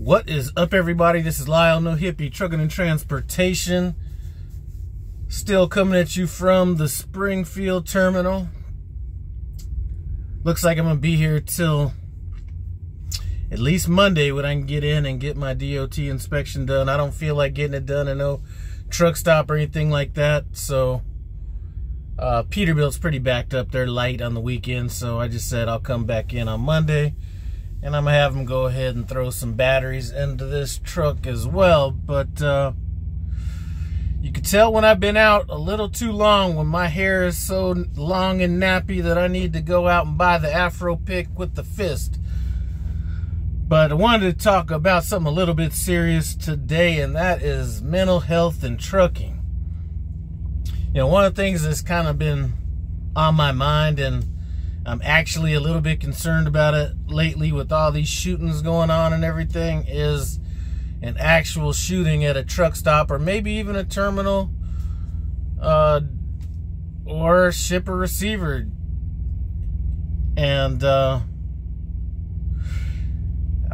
What is up, everybody? This is Lyle, No Hippie, Trucking and Transportation. Still coming at you from the Springfield terminal. Looks like I'm going to be here till at least Monday when I can get in and get my DOT inspection done. I don't feel like getting it done at no truck stop or anything like that. So Peterbilt's pretty backed up. They're light on the weekend, so I just said I'll come back in on Monday. And I'm going to have them go ahead and throw some batteries into this truck as well. But you can tell when I've been out a little too long, when my hair is so long and nappy that I need to go out and buy the Afro pick with the fist. But I wanted to talk about something a little bit serious today, and that is mental health and trucking. You know, one of the things that's kind of been on my mind, and I'm actually a little bit concerned about it lately with all these shootings going on and everything, is an actual shooting at a truck stop or maybe even a terminal or shipper receiver. And I'm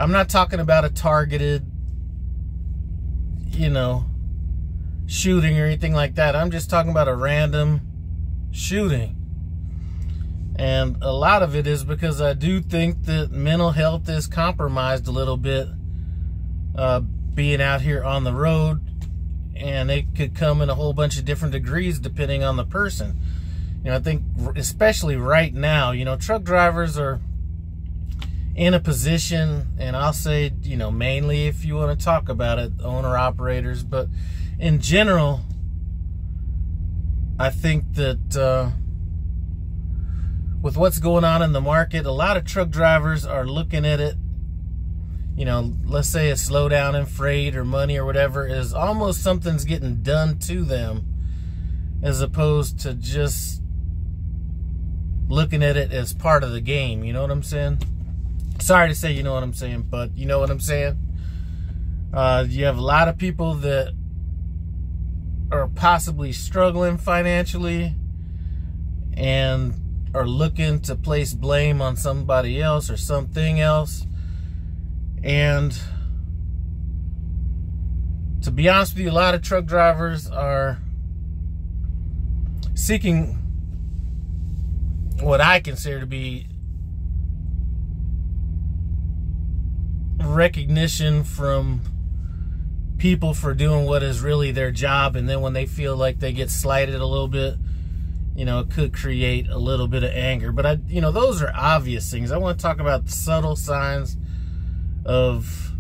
not talking about a targeted, you know, shooting or anything like that. I'm just talking about a random shooting. And a lot of it is because I do think that mental health is compromised a little bit being out here on the road, and it could come in a whole bunch of different degrees depending on the person. You know, I think especially right now, you know, truck drivers are in a position, and I'll say, you know, mainly if you want to talk about it, owner-operators, but in general, I think that with what's going on in the market, a lot of truck drivers are looking at it, you know, let's say a slowdown in freight or money or whatever, is almost something's getting done to them, as opposed to just looking at it as part of the game. You know what I'm saying? Sorry to say you know what I'm saying, but you know what I'm saying. You have a lot of people that are possibly struggling financially and are looking to place blame on somebody else or something else. And to be honest with you, a lot of truck drivers are seeking what I consider to be recognition from people for doing what is really their job, and then when they feel like they get slighted a little bit, you know, it could create a little bit of anger. But you know, those are obvious things. I want to talk about the subtle signs of,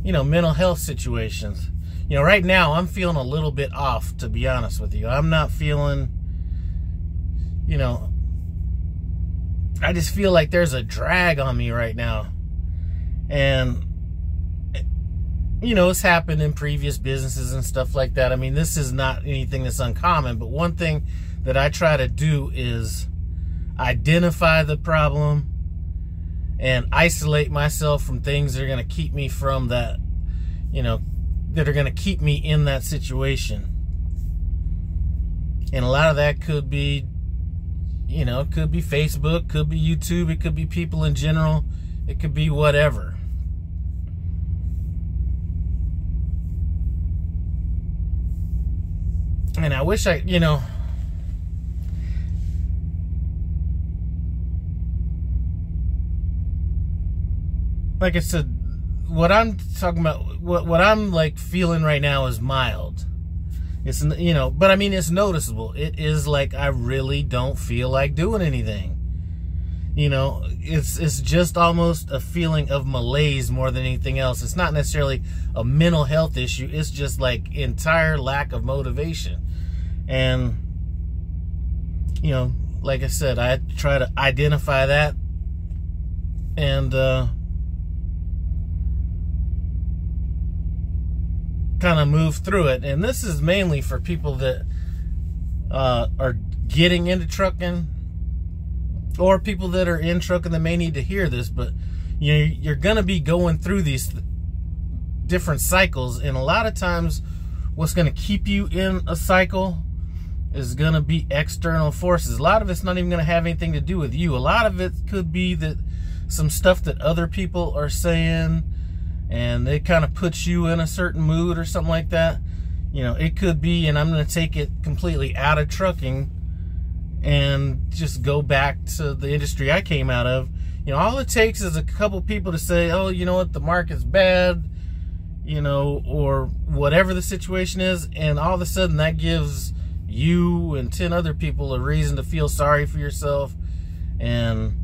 you know, mental health situations. You know, right now I'm feeling a little bit off, to be honest with you. I'm not feeling, you know, I just feel like there's a drag on me right now. And you know, it's happened in previous businesses and stuff like that. I mean, this is not anything that's uncommon, but one thing that I try to do is identify the problem and isolate myself from things that are going to keep me from that, you know, that are going to keep me in that situation. And a lot of that could be, you know, it could be Facebook, could be YouTube, it could be people in general, it could be whatever. And I wish I, you know, like I said, what I'm talking about, what I'm like feeling right now is mild. It's, you know, but I mean, it's noticeable. It is like I really don't feel like doing anything. You know, it's just almost a feeling of malaise more than anything else. It's not necessarily a mental health issue. It's just like entire lack of motivation. And, you know, like I said, I try to identify that and kind of move through it. And this is mainly for people that are getting into trucking, or people that are in trucking that may need to hear this. But you know, you're going to be going through these different cycles, and a lot of times what's going to keep you in a cycle is going to be external forces. A lot of it's not even going to have anything to do with you. A lot of it could be that some stuff that other people are saying, and it kind of puts you in a certain mood or something like that. You know, it could be, and I'm going to take it completely out of trucking and just go back to the industry I came out of. You know, all it takes is a couple people to say, oh, you know what, the market's bad, you know, or whatever the situation is, and all of a sudden that gives you and 10 other people a reason to feel sorry for yourself and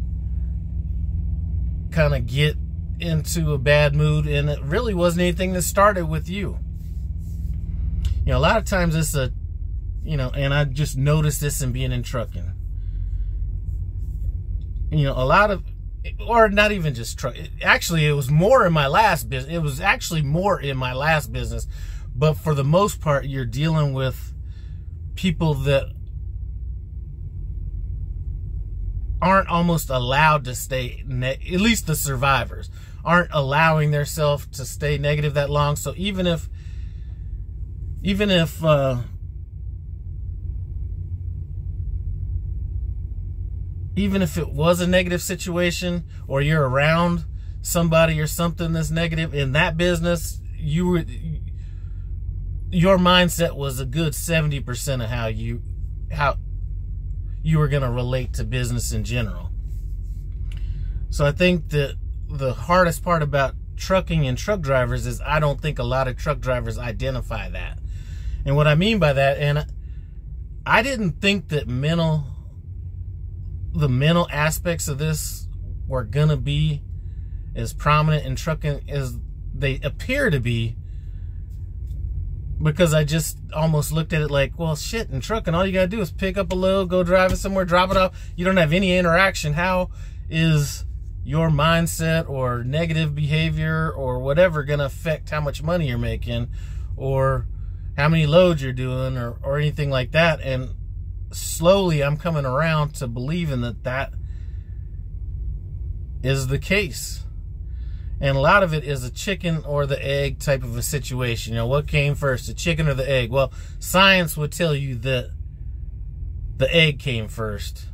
kind of get into a bad mood. And it really wasn't anything that started with you. You know, a lot of times it's a, you know, and I just noticed this in being in trucking. You know, a lot of, or not even just truck. Actually, it was more in my last business. It was actually more in my last business. But for the most part, you're dealing with people that aren't almost allowed to stay, at least the survivors, aren't allowing themselves to stay negative that long. So even if it was a negative situation, or you're around somebody or something that's negative in that business, your mindset was a good 70% of how you were going to relate to business in general. So I think that the hardest part about trucking and truck drivers is I don't think a lot of truck drivers identify that. And what I mean by that, and I didn't think that the mental aspects of this were going to be as prominent in trucking as they appear to be, because I just almost looked at it like, well, shit, in trucking, all you got to do is pick up a load, go drive it somewhere, drop it off. You don't have any interaction. How is your mindset or negative behavior or whatever going to affect how much money you're making or how many loads you're doing or anything like that? And slowly I'm coming around to believing that that is the case. And a lot of it is a chicken or the egg type of a situation. You know, what came first, the chicken or the egg? Well, science would tell you that the egg came first.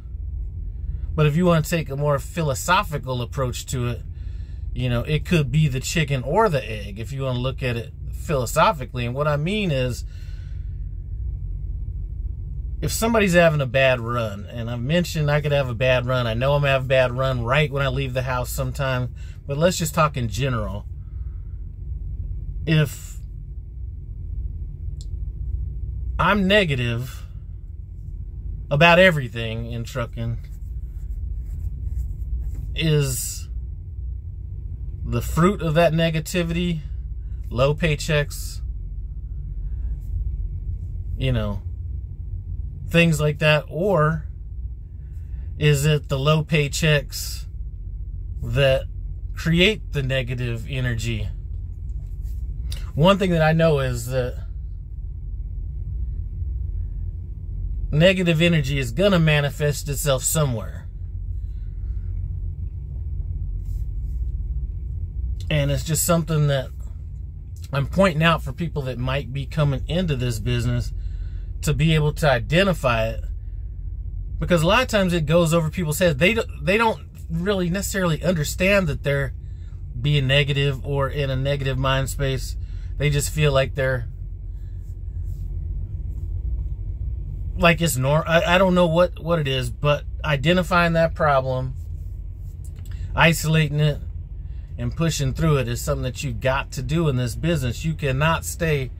But if you want to take a more philosophical approach to it, you know, it could be the chicken or the egg if you want to look at it philosophically. And what I mean is, if somebody's having a bad run, and I've mentioned I could have a bad run. I know I'm going to have a bad run right when I leave the house sometime. But let's just talk in general. If I'm negative about everything in trucking, is the fruit of that negativity low paychecks, you know, things like that? Or is it the low paychecks that create the negative energy? One thing that I know is that negative energy is going to manifest itself somewhere. And it's just something that I'm pointing out for people that might be coming into this business to be able to identify it. Because a lot of times it goes over people's heads. They don't really necessarily understand that they're being negative or in a negative mind space. They just feel like they're like it's normal. I don't know what it is, but identifying that problem, isolating it, and pushing through it is something that you got to do in this business. You cannot stay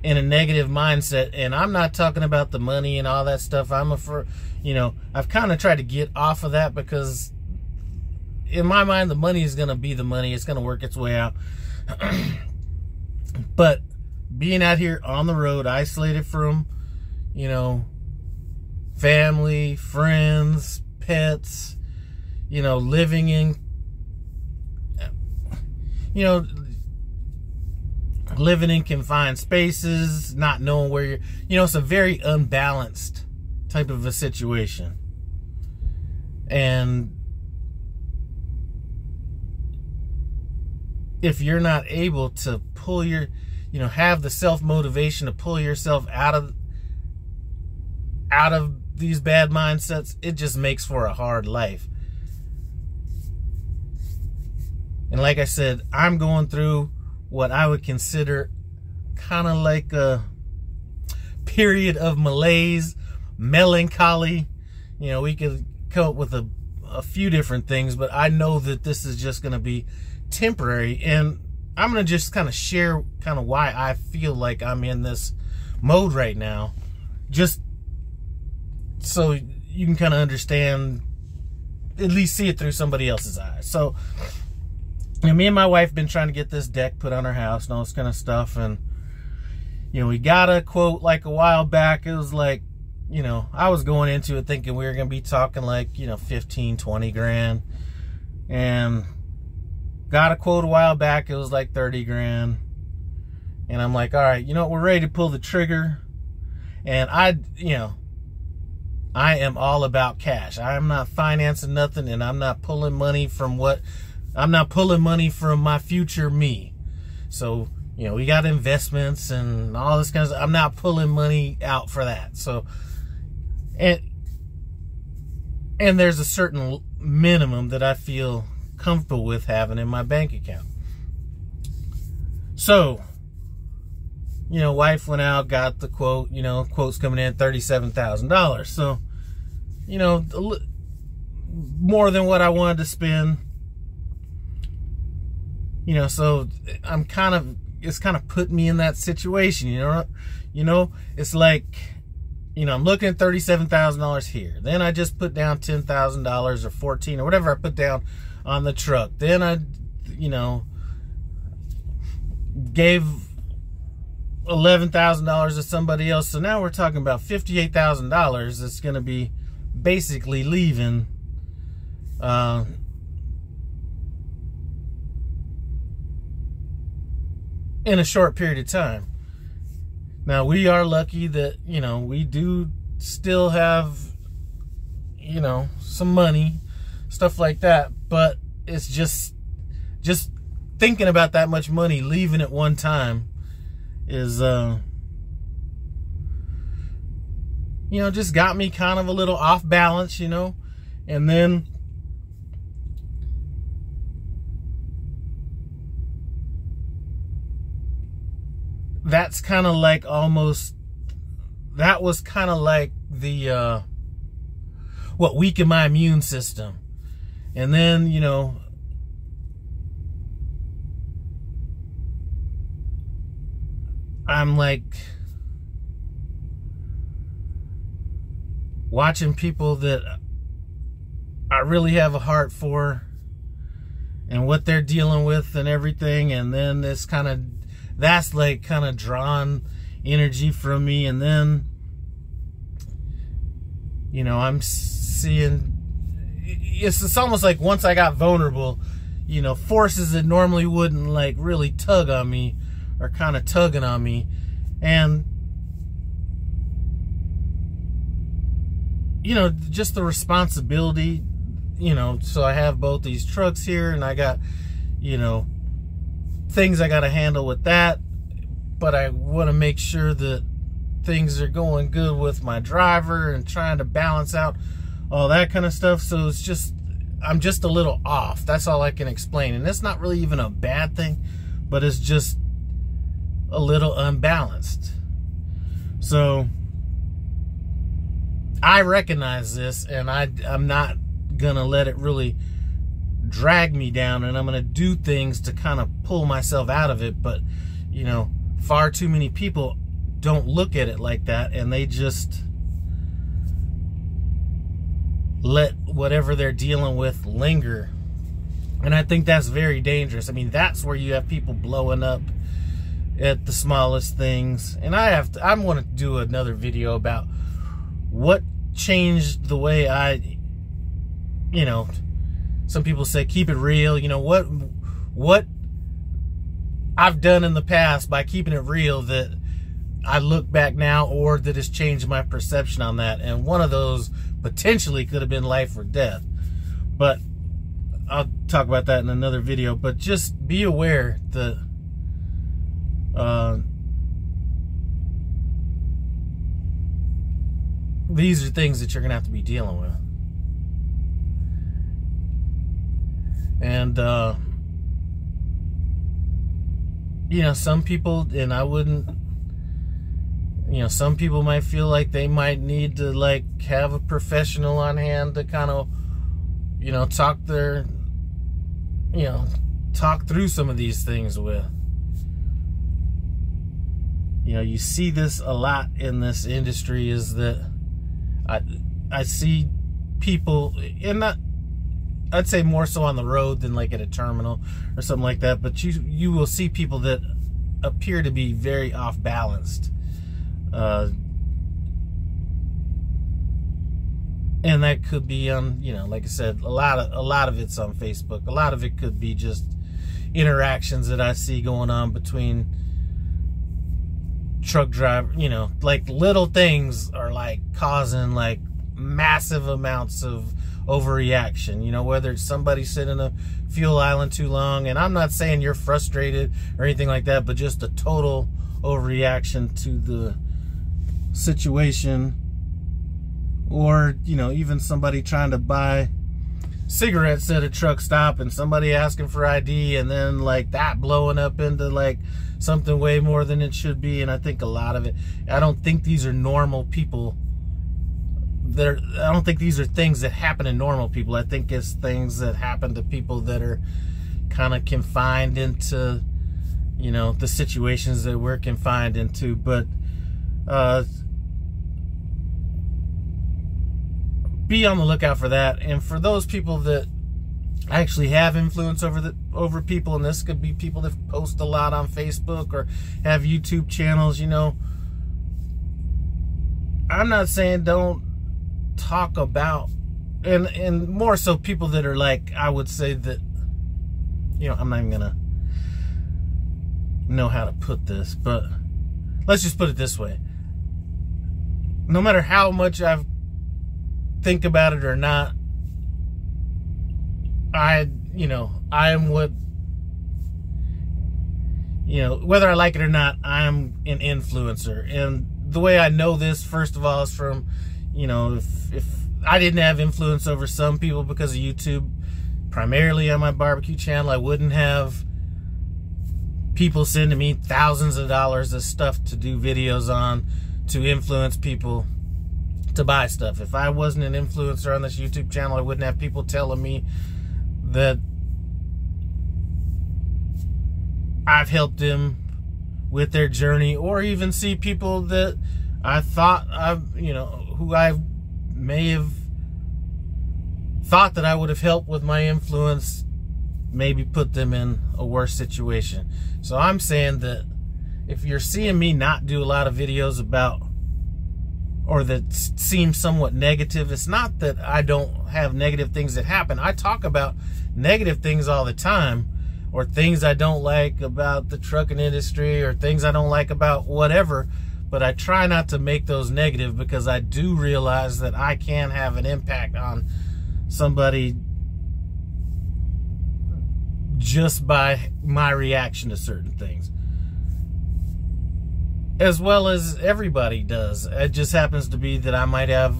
in a negative mindset. And I'm not talking about the money and all that stuff. You know, I've kind of tried to get off of that, because in my mind, the money is going to be the money. It's going to work its way out. But being out here on the road, isolated from, you know, family, friends, pets, you know, living in, you know, living in confined spaces, not knowing where you're, you know, it's a very unbalanced type of a situation. And if you're not able to pull your, you know, have the self-motivation to pull yourself out of these bad mindsets, it just makes for a hard life. And like I said, I'm going through what I would consider kind of like a period of malaise, melancholy. You know, we could come up with a few different things, but I know that this is just going to be temporary. And I'm going to just kind of share kind of why I feel like I'm in this mode right now, just so you can kind of understand, at least see it through somebody else's eyes. So, you know, me and my wife been trying to get this deck put on our house and all this kind of stuff. And, you know, we got a quote like a while back. It was like, you know, I was going into it thinking we were going to be talking like, you know, 15, 20 grand. And got a quote a while back. It was like 30 grand. And I'm like, all right, you know what? We're ready to pull the trigger. And you know, I am all about cash. I'm not financing nothing, and I'm not pulling money from my future me. So, you know, we got investments and all this kind of stuff. I'm not pulling money out for that. So, and there's a certain minimum that I feel comfortable with having in my bank account. So, you know, wife went out, got the quote, you know, quote's coming in $37,000. So, you know, more than what I wanted to spend. You know, so it's kind of put me in that situation, you know, it's like, you know, I'm looking at $37,000 here. Then I just put down $10,000 or $14,000 or whatever I put down on the truck. Then I, you know, gave $11,000 to somebody else. So now we're talking about $58,000 that's going to be basically leaving in a short period of time. Now, we are lucky that, you know, we do still have, you know, some money, stuff like that. But it's just thinking about that much money leaving at one time is, you know, just got me kind of a little off balance, you know. And then that's kind of like that was kind of like the, what weakened my immune system. And then, you know, I'm like watching people that I really have a heart for and what they're dealing with and everything. And then that's like kind of drawn energy from me. And then, you know, I'm seeing, it's almost like once I got vulnerable, you know, forces that normally wouldn't like really tug on me are kind of tugging on me. And, you know, just the responsibility, you know, so I have both these trucks here and I got, you know, things I got to handle with that, but I want to make sure that things are going good with my driver and trying to balance out all that kind of stuff. So it's just, I'm just a little off. That's all I can explain. And it's not really even a bad thing, but it's just a little unbalanced. So I recognize this, and I'm not gonna let it really drag me down, and I'm gonna do things to kind of pull myself out of it. But, you know, far too many people don't look at it like that, and they just let whatever they're dealing with linger. And I think that's very dangerous. I mean, that's where you have people blowing up at the smallest things. And I want to do another video about what changed the way I, you know, some people say keep it real. You know, what I've done in the past by keeping it real that I look back now, or that has changed my perception on that. And one of those potentially could have been life or death. But I'll talk about that in another video. But just be aware that these are things that you're gonna have to be dealing with. And you know, some people, and I wouldn't, you know, some people might feel like they might need to like have a professional on hand to kind of, you know, talk through some of these things with. You know, you see this a lot in this industry, is that I see people, and not, I'd say more so on the road than like at a terminal or something like that, but you will see people that appear to be very off balanced. And that could be on, you know, like I said, a lot of it's on Facebook. A lot of it could be just interactions that I see going on between truck driver, you know, like little things are like causing like massive amounts of overreaction, you know, whether it's somebody sitting in a fuel island too long, and I'm not saying you're frustrated or anything like that, but just a total overreaction to the situation. Or, you know, even somebody trying to buy cigarettes at a truck stop and somebody asking for ID, and then like that blowing up into like something way more than it should be. And I think a lot of it, I don't think these are normal people. I don't think these are things that happen to normal people. I think it's things that happen to people that are kind of confined into, you know, the situations that we're confined into. But be on the lookout for that. And for those people that actually have influence over people, and this could be people that post a lot on Facebook or have YouTube channels, you know, I'm not saying don't talk about, and more so people that are like, I would say that, you know, I'm not even gonna know how to put this, but let's just put it this way. No matter how much I think about it or not, you know, I am what, you know, whether I like it or not, I am an influencer. And the way I know this, first of all, is from, you know, if I didn't have influence over some people because of YouTube, primarily on my barbecue channel, I wouldn't have people sending me thousands of dollars of stuff to do videos on, to influence people to buy stuff. If I wasn't an influencer on this YouTube channel, I wouldn't have people telling me that I've helped them with their journey, or even see people that I thought you know, who I may have thought that I would have helped with my influence, maybe put them in a worse situation. So I'm saying that if you're seeing me not do a lot of videos about, or that seem somewhat negative, it's not that I don't have negative things that happen. I talk about negative things all the time, or things I don't like about the trucking industry, or things I don't like about whatever, but I try not to make those negative, because I do realize that I can have an impact on somebody just by my reaction to certain things, as well as everybody does. It just happens to be that I might have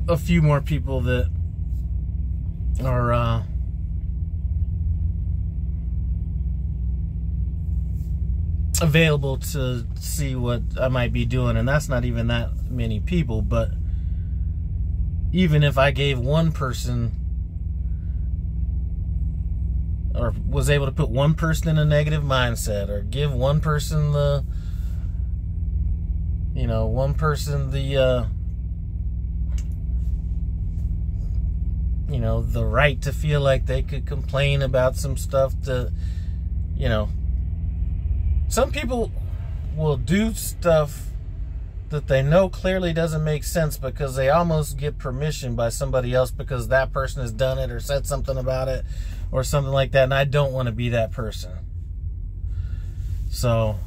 a few more people that are available to see what I might be doing, and that's not even that many people. But even if I gave one person, or was able to put one person in a negative mindset, or give one person the, you know, one person the, you know, the right to feel like they could complain about some stuff, to, you know, some people will do stuff that they know clearly doesn't make sense, because they almost get permission by somebody else because that person has done it or said something about it or something like that, and I don't want to be that person. So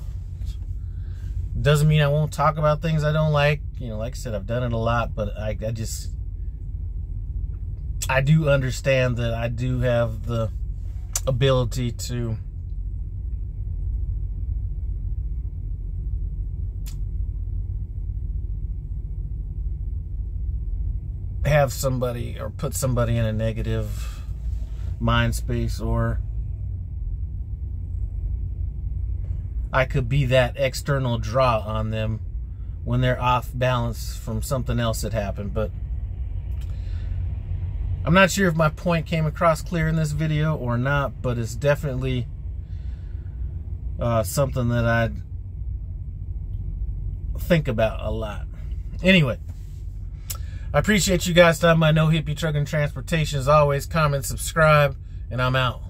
doesn't mean I won't talk about things I don't like. You know, like I said, I've done it a lot, but I do understand that I do have the ability to have somebody, or put somebody in a negative mind space, or I could be that external draw on them when they're off balance from something else that happened. But I'm not sure if my point came across clear in this video or not, but it's definitely something that I think about a lot. Anyway, I appreciate you guys stopping by No Hippie Trucking Transportation. As always, comment, subscribe, and I'm out.